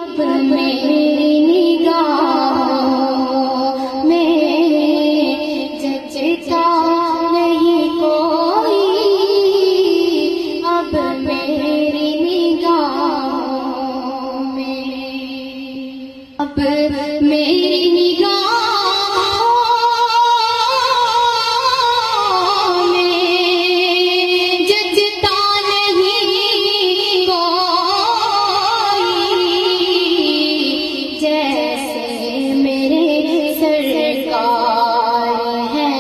اب میری نگاہوں میں جچتا نہیں کوئی، اب میری نگاہوں میں، اب میری نگاہوں میں جچتا نہیں کوئی، جیسے میرے سرکار ہیں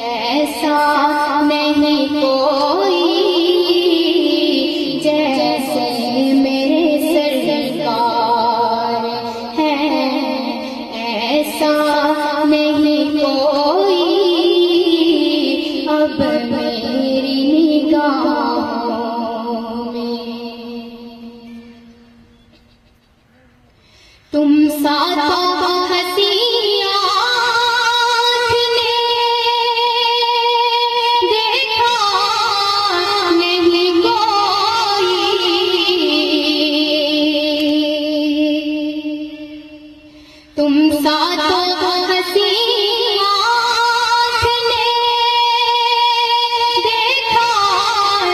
ایسا نہیں کوئی، جیسے میرے سرکار ہیں ایسا نہیں کوئی، اب میری نگاہوں میں تم ساتھ ہنسی آنکھ نے دیکھا نہیں کوئی، تم ساتھ ہنسی آنکھ نے دیکھا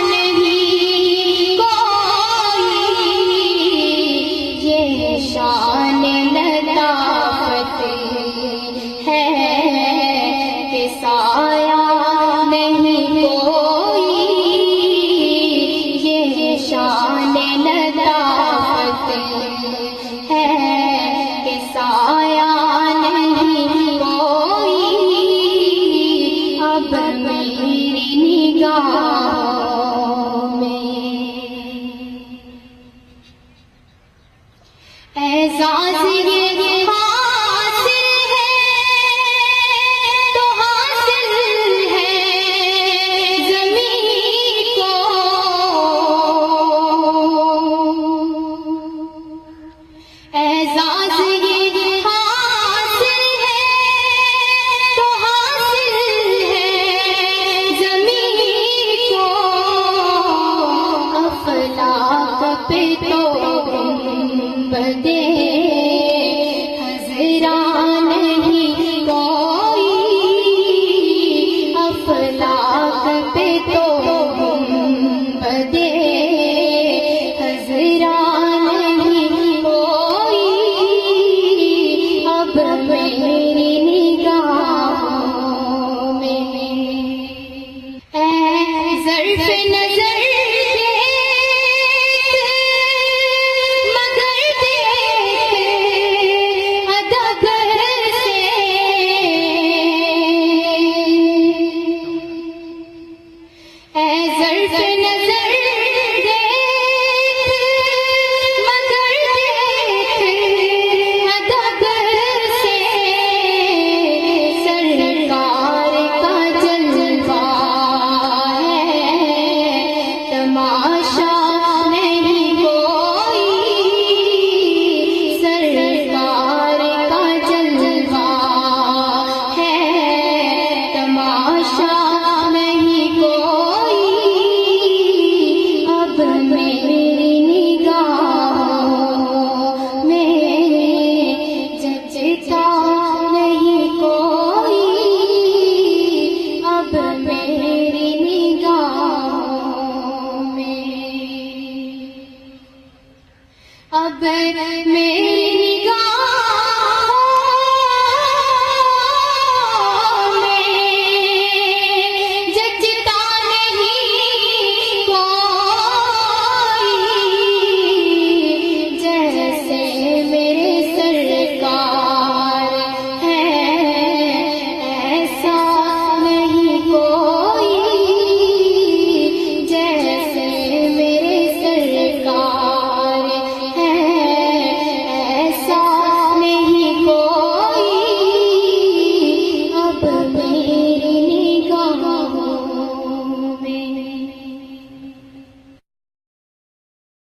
نہیں کوئی، یہ شان لطافت ہے کہ سایہ نہیں کوئی، یہ شان لطافت ہے کہ سایہ نہیں کوئی، اب میری نگاہوں میں اعزاز یہ حاصل ہے تو حاصل ہے زمین کو، اعزاز یہ حاصل ہے تو حاصل ہے زمین کو، افلاک پہ تو بدے حضران نہیں کوئی، افلاک پہ تو بدے حضران نہیں کوئی، اب میری نگاہوں میں اے ظرف نظر اب میری